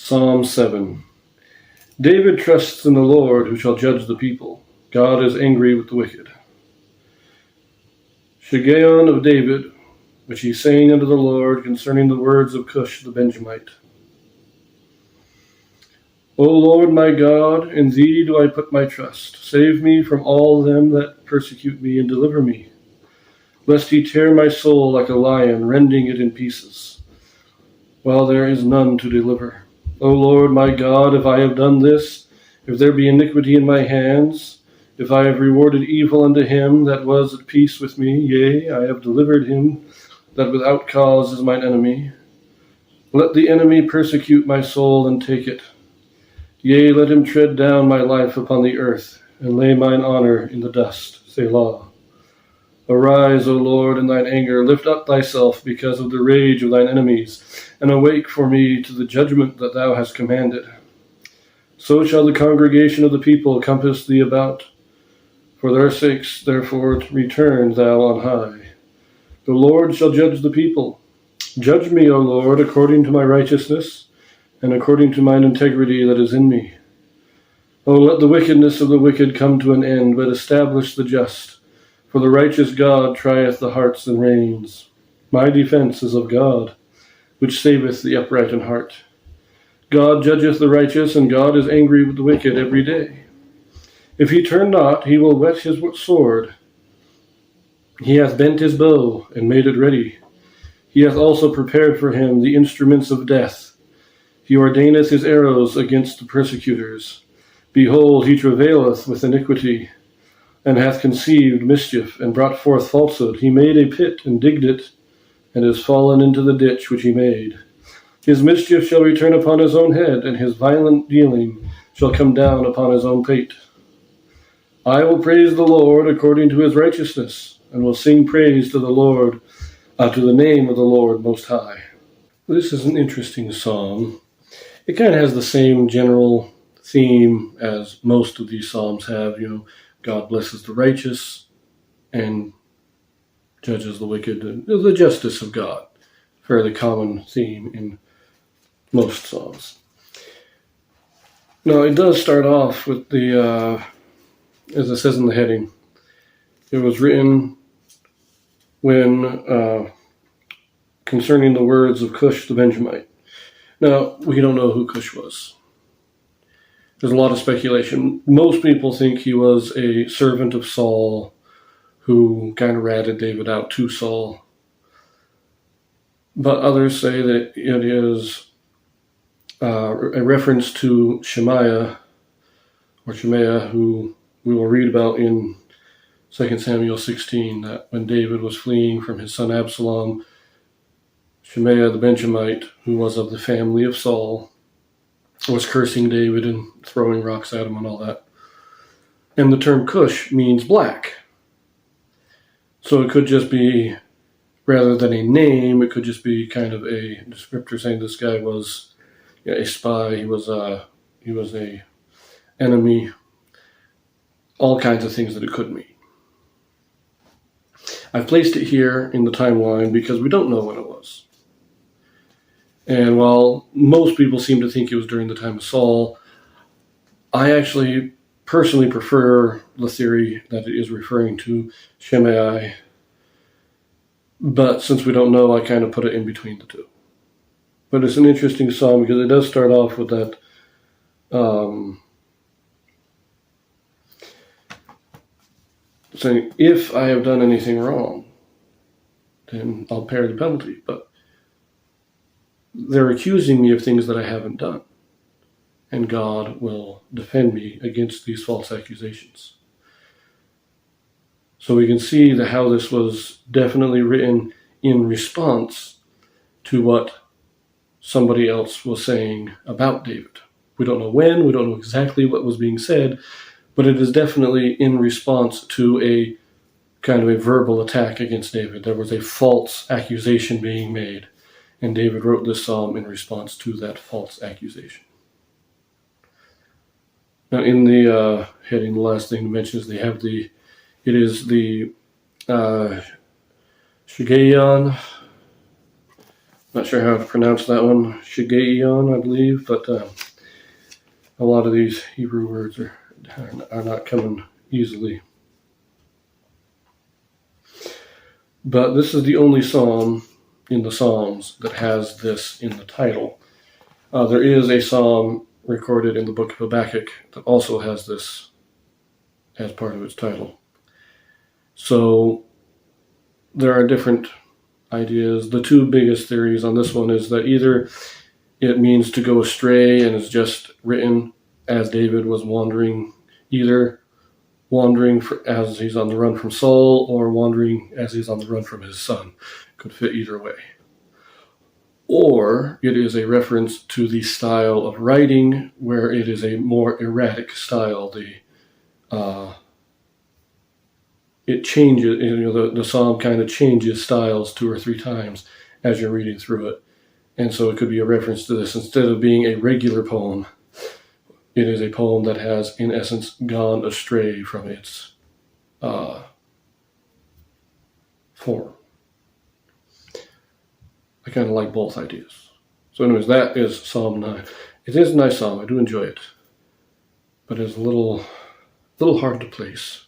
Psalm 7. David trusts in the Lord, who shall judge the people. God is angry with the wicked. Shiggaion of David, which he sang unto the Lord concerning the words of Cush the Benjamite. O Lord my God, in thee do I put my trust. Save me from all them that persecute me, and deliver me, lest he tear my soul like a lion, rending it in pieces, while there is none to deliver. O Lord my God, if I have done this, if there be iniquity in my hands, if I have rewarded evil unto him that was at peace with me, yea, I have delivered him that without cause is mine enemy. Let the enemy persecute my soul and take it. Yea, let him tread down my life upon the earth, and lay mine honor in the dust. Selah. Arise, O Lord, in thine anger, lift up thyself because of the rage of thine enemies, and awake for me to the judgment that thou hast commanded. So shall the congregation of the people compass thee about. For their sakes, therefore, return thou on high. The Lord shall judge the people. Judge me, O Lord, according to my righteousness, and according to mine integrity that is in me. O let the wickedness of the wicked come to an end, but establish the just. For the righteous God trieth the hearts and reins. My defense is of God, which saveth the upright in heart. God judgeth the righteous, and God is angry with the wicked every day. If he turn not, he will whet his sword. He hath bent his bow, and made it ready. He hath also prepared for him the instruments of death. He ordaineth his arrows against the persecutors. Behold, he travaileth with iniquity, and hath conceived mischief, and brought forth falsehood. He made a pit, and digged it, and is fallen into the ditch which he made. His mischief shall return upon his own head, and his violent dealing shall come down upon his own pate. I will praise the Lord according to his righteousness, and will sing praise to the Lord, to the name of the Lord Most High. This is an interesting psalm. It kind of has the same general theme as most of these psalms have, God blesses the righteous and judges the wicked. The justice of God, fairly common theme in most psalms. Now, it does start off with the, as it says in the heading, it was written when concerning the words of Cush the Benjamite. Now, we don't know who Cush was. There's a lot of speculation. Most people think he was a servant of Saul who kind of ratted David out to Saul. But others say that it is a reference to Shemaiah, who we will read about in 2 Samuel 16, that when David was fleeing from his son Absalom, Shemaiah the Benjamite, who was of the family of Saul, was cursing David and throwing rocks at him and all that. And the term Cush means black. So it could just be, rather than a name, it could just be kind of a descriptor saying this guy was a spy, he was a enemy, all kinds of things that it could mean. I've placed it here in the timeline because we don't know when it was. And while most people seem to think it was during the time of Saul, I actually personally prefer the theory that it is referring to Shimei. But since we don't know, I kind of put it in between the two. But it's an interesting psalm because it does start off with that saying, if I have done anything wrong, then I'll pay the penalty. But they're accusing me of things that I haven't done, and God will defend me against these false accusations. So we can see that how this was definitely written in response to what somebody else was saying about David. We don't know when, we don't know exactly what was being said, but it is definitely in response to a kind of a verbal attack against David. There was a false accusation being made. And David wrote this psalm in response to that false accusation. Now, in the heading, the last thing to mention is it is the Shiggaion Not sure how to pronounce that one. Shiggaion, I believe, but a lot of these Hebrew words are not coming easily. But this is the only psalm in the Psalms that has this in the title. There is a psalm recorded in the book of Habakkuk that also has this as part of its title. So there are different ideas. The two biggest theories on this one is that either it means to go astray and is just written as David was wandering, either wandering as he's on the run from Saul or wandering as he's on the run from his son. Could fit either way. Or it is a reference to the style of writing where it is a more erratic style. It changes, the psalm kind of changes styles 2 or 3 times as you're reading through it. And so it could be a reference to this. Instead of being a regular poem, it is a poem that has, in essence, gone astray from its form. I kind of like both ideas. So anyways, that is Psalm 9. It is a nice psalm. I do enjoy it. But it's a little hard to place.